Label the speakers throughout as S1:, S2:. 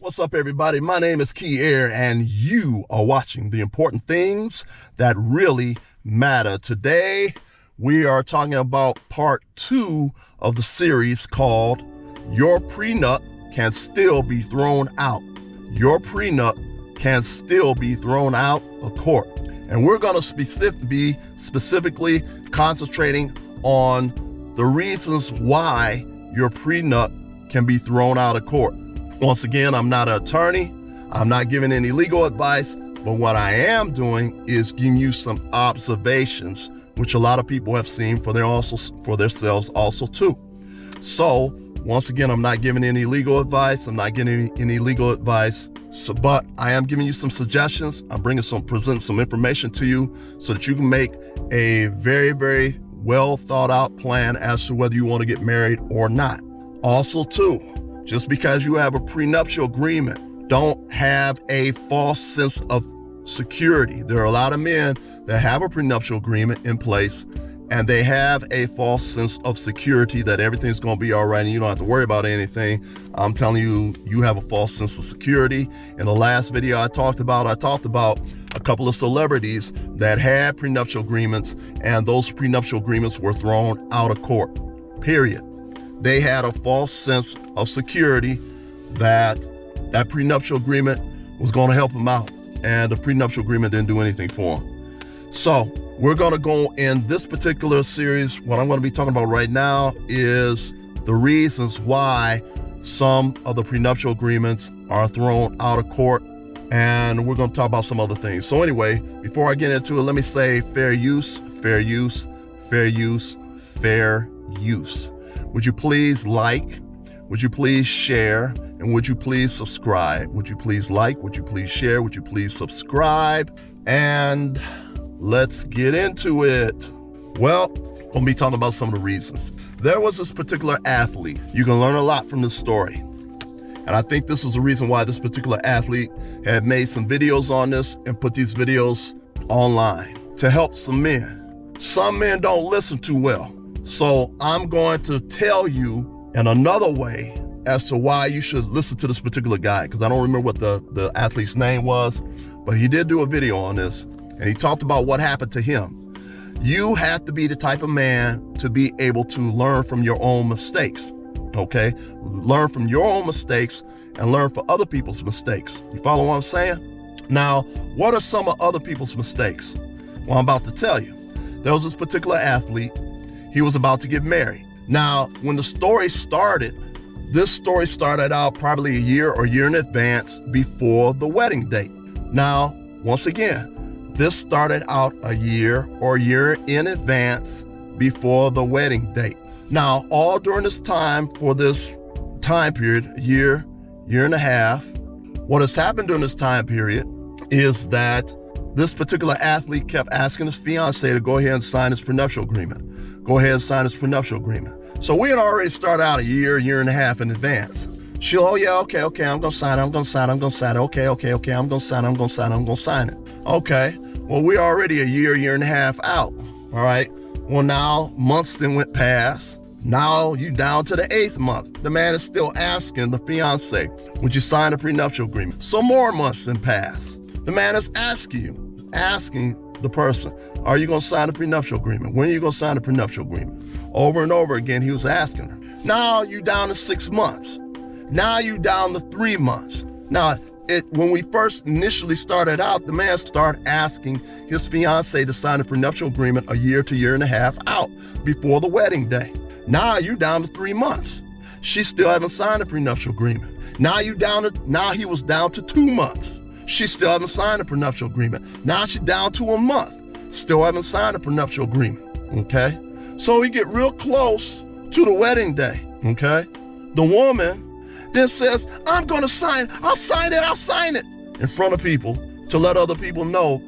S1: What's up, everybody? My name is Key Air, and you are watching the important things that really matter. Today, we are talking about part 2 of the series called Your Prenup Can Still Be Thrown Out. Your prenup can still be thrown out of court. And we're going to be specifically concentrating on the reasons why your prenup can be thrown out of court. Once again, I'm not an attorney. I'm not giving any legal advice, but what I am doing is giving you some observations, which a lot of people have seen for themselves also too. So once again, I'm not giving any legal advice. I'm not giving any legal advice. But I am giving you some suggestions. I'm presenting some information to you so that you can make a very, very well thought out plan as to whether you want to get married or not. Also too, just because you have a prenuptial agreement, don't have a false sense of security. There are a lot of men that have a prenuptial agreement in place and they have a false sense of security that everything's going to be all right and you don't have to worry about anything. I'm telling you, you have a false sense of security. In the last video I talked about a couple of celebrities that had prenuptial agreements, and those prenuptial agreements were thrown out of court, period. They had a false sense of security that prenuptial agreement was going to help them out, and the prenuptial agreement didn't do anything for them. So we're going to go in this particular series. What I'm going to be talking about right now is the reasons why some of the prenuptial agreements are thrown out of court, and we're going to talk about some other things. So anyway, before I get into it, let me say fair use, fair use, fair use, fair use. Would you please like? Would you please share? And would you please subscribe? Would you please like? Would you please share? Would you please subscribe? And let's get into it. Well, I'm going to be talking about some of the reasons. There was this particular athlete. You can learn a lot from this story. And I think this is the reason why this particular athlete had made some videos on this and put these videos online to help some men. Some men don't listen too well. So I'm going to tell you in another way as to why you should listen to this particular guy, because I don't remember what the athlete's name was, but he did do a video on this, and he talked about what happened to him. You have to be the type of man to be able to learn from your own mistakes, okay? Learn from your own mistakes and learn from other people's mistakes. You follow what I'm saying? Now, what are some of other people's mistakes? Well, I'm about to tell you. There was this particular athlete. He was about to get married. Now, when the story started, this story started out probably a year in advance before the wedding date. Now, once again, this started out a year in advance before the wedding date. Now, all during this time, for this time period, year and a half, what has happened during this time period is that this particular athlete kept asking his fiance to go ahead and sign his prenuptial agreement. Go ahead and sign his prenuptial agreement. So we had already started out a year and a half in advance. She'll, oh yeah, okay, I'm gonna sign it, I'm gonna sign it. Okay, I'm gonna sign it. Okay, well, we're already a year and a half out, all right? Well, now months then went past. Now you down to the 8th month. The man is still asking the fiance, would you sign a prenuptial agreement? Some more months then pass. The man is asking the person, are you gonna sign a prenuptial agreement? When are you gonna sign a prenuptial agreement? Over and over again, he was asking her. Now you down to 6 months. Now you down to 3 months. Now, when we first initially started out, the man started asking his fiance to sign a prenuptial agreement a year to year and a half out before the wedding day. Now you down to 3 months. She still haven't signed a prenuptial agreement. Now he was down to 2 months. She still haven't signed a prenuptial agreement. Now she's down to a month. Still haven't signed a prenuptial agreement, okay? So we get real close to the wedding day, okay? The woman then says, I'm gonna sign, I'll sign it in front of people to let other people know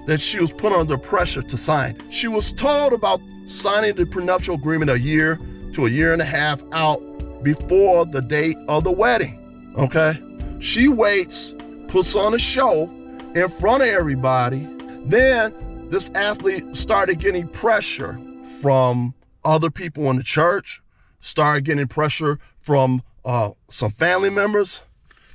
S1: that she was put under pressure to sign. She was told about signing the prenuptial agreement a year to a year and a half out before the date of the wedding, okay? She waits, puts on a show in front of everybody. Then this athlete started getting pressure from other people in the church, started getting pressure from some family members.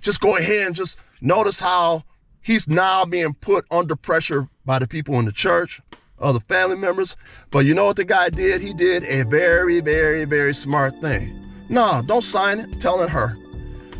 S1: Just go ahead and just notice how he's now being put under pressure by the people in the church, other family members. But you know what the guy did? He did a very, very, very smart thing. No, don't sign it, telling her.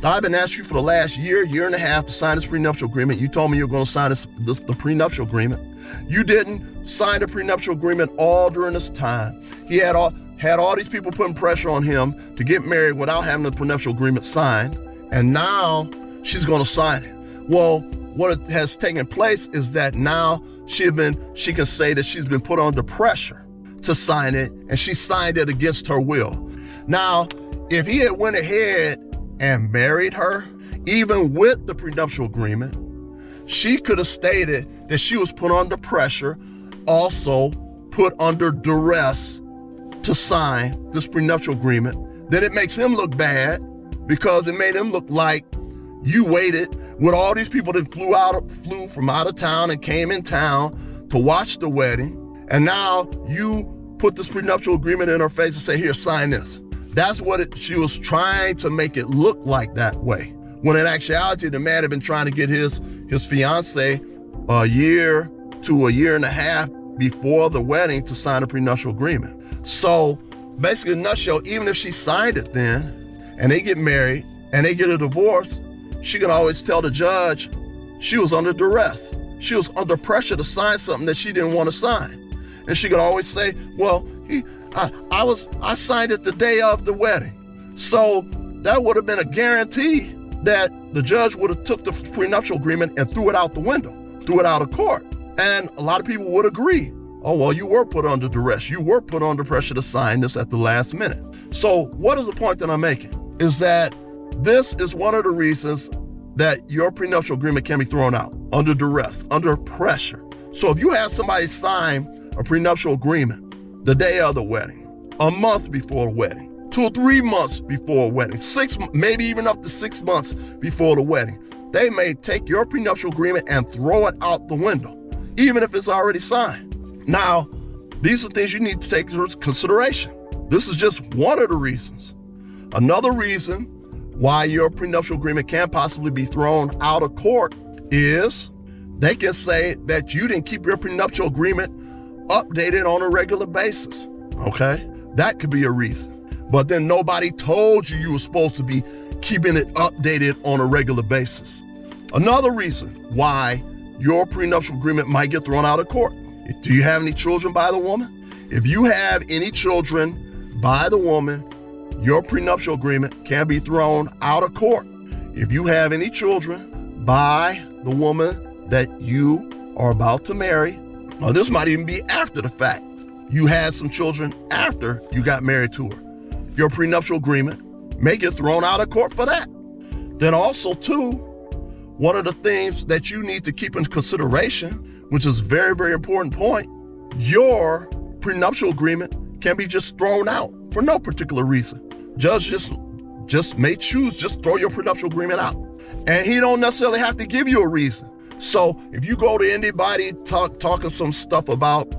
S1: Now, I've been asking you for the last year and a half to sign this prenuptial agreement. You told me you were going to sign the prenuptial agreement. You didn't sign the prenuptial agreement all during this time. He had all these people putting pressure on him to get married without having the prenuptial agreement signed. And now she's going to sign it. Well, what has taken place is that now she can say that she's been put under pressure to sign it, and she signed it against her will. Now, if he had went ahead and married her, even with the prenuptial agreement, she could have stated that she was put under pressure, also put under duress to sign this prenuptial agreement. Then it makes him look bad because it made him look like you waited with all these people that flew from out of town and came in town to watch the wedding. And now you put this prenuptial agreement in her face and say, here, sign this. That's what she was trying to make it look like that way. When in actuality, the man had been trying to get his fiance a year to a year and a half before the wedding to sign a prenuptial agreement. So basically, in a nutshell, even if she signed it then and they get married and they get a divorce, she can always tell the judge she was under duress. She was under pressure to sign something that she didn't want to sign. And she could always say, well, I signed it the day of the wedding. So that would have been a guarantee that the judge would have took the prenuptial agreement and threw it out the window, threw it out of court. And a lot of people would agree. Oh, well, you were put under duress. You were put under pressure to sign this at the last minute. So what is the point that I'm making? Is that this is one of the reasons that your prenuptial agreement can be thrown out, under duress, under pressure. So if you have somebody sign a prenuptial agreement the day of the wedding, a month before the wedding, 2 or 3 months before a wedding, maybe even up to 6 months before the wedding, they may take your prenuptial agreement and throw it out the window, even if it's already signed. Now, these are things you need to take into consideration. This is just one of the reasons. Another reason why your prenuptial agreement can possibly be thrown out of court is they can say that you didn't keep your prenuptial agreement updated on a regular basis, okay? That could be a reason. But then nobody told you were supposed to be keeping it updated on a regular basis. Another reason why your prenuptial agreement might get thrown out of court. Do you have any children by the woman? If you have any children by the woman, your prenuptial agreement can be thrown out of court. If you have any children by the woman that you are about to marry, or this might even be after the fact, you had some children after you got married to her, your prenuptial agreement may get thrown out of court for that. Then also too, one of the things that you need to keep in consideration, which is a very, very important point, your prenuptial agreement can be just thrown out for no particular reason. Judge just may choose, just throw your prenuptial agreement out. And he don't necessarily have to give you a reason. So if you go to anybody talking some stuff about,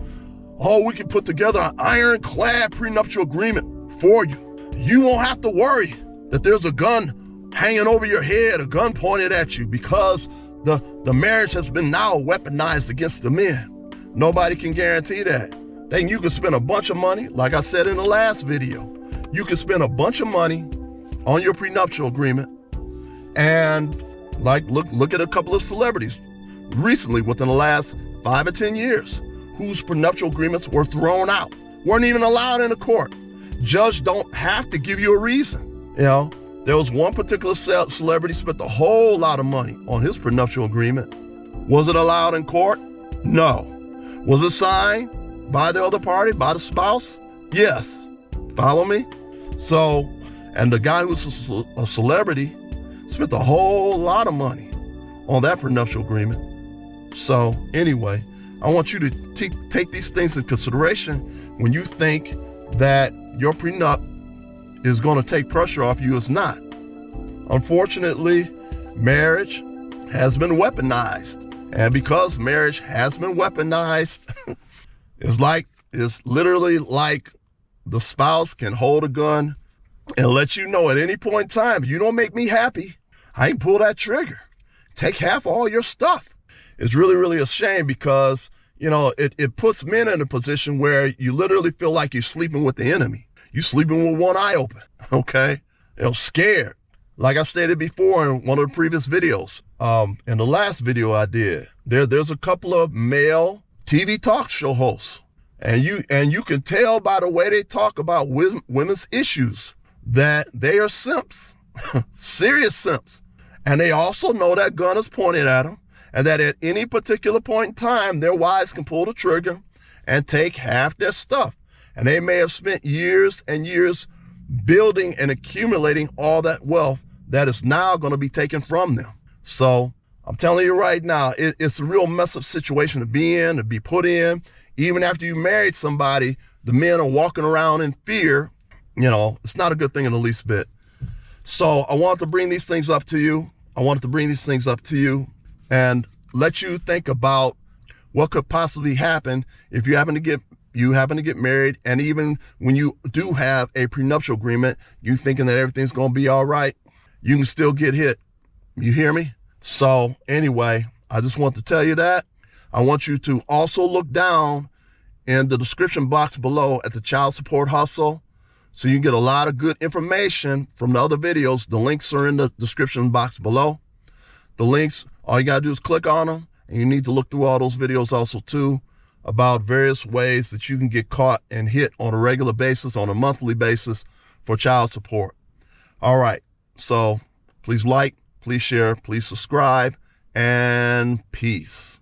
S1: oh, we can put together an ironclad prenuptial agreement for you, you won't have to worry that there's a gun hanging over your head, a gun pointed at you, because the marriage has been now weaponized against the men. Nobody can guarantee that. Then you can spend a bunch of money, like I said in the last video. You can spend a bunch of money on your prenuptial agreement, and like look at a couple of celebrities recently within the last 5 or 10 years whose prenuptial agreements were thrown out, weren't even allowed in the court. Judge don't have to give you a reason. You know, there was one particular celebrity spent a whole lot of money on his prenuptial agreement. Was it allowed in court? No. Was it signed by the other party, by the spouse? Yes. Follow me? So, and the guy who's a celebrity spent a whole lot of money on that prenuptial agreement. So anyway, I want you to take these things in consideration when you think that your prenup is going to take pressure off you. It's not. Unfortunately, marriage has been weaponized. And because marriage has been weaponized, it's literally like the spouse can hold a gun and let you know at any point in time, you don't make me happy, I ain't pull that trigger. Take half all your stuff. It's really, really a shame because, it puts men in a position where you literally feel like you're sleeping with the enemy. You're sleeping with one eye open, okay? Scared. Like I stated before in one of the previous videos, in the last video I did, there's a couple of male TV talk show hosts, and you can tell by the way they talk about women's issues that they are simps, serious simps. And they also know that gun is pointed at them, and that at any particular point in time, their wives can pull the trigger and take half their stuff. And they may have spent years and years building and accumulating all that wealth that is now going to be taken from them. So I'm telling you right now, it's a real mess up situation to be put in. Even after you married somebody, the men are walking around in fear. It's not a good thing in the least bit. So I wanted to bring these things up to you. And let you think about what could possibly happen if you happen to get married, and even when you do have a prenuptial agreement, you thinking that everything's going to be all right, you can still get hit. You hear me? So anyway, I just want to tell you that. I want you to also look down in the description box below at the Child Support Hustle, so you can get a lot of good information from the other videos. The links are in the description box below. The links, all you gotta do is click on them, and you need to look through all those videos also too, about various ways that you can get caught and hit on a regular basis, on a monthly basis for child support. All right, so please like, please share, please subscribe, and peace.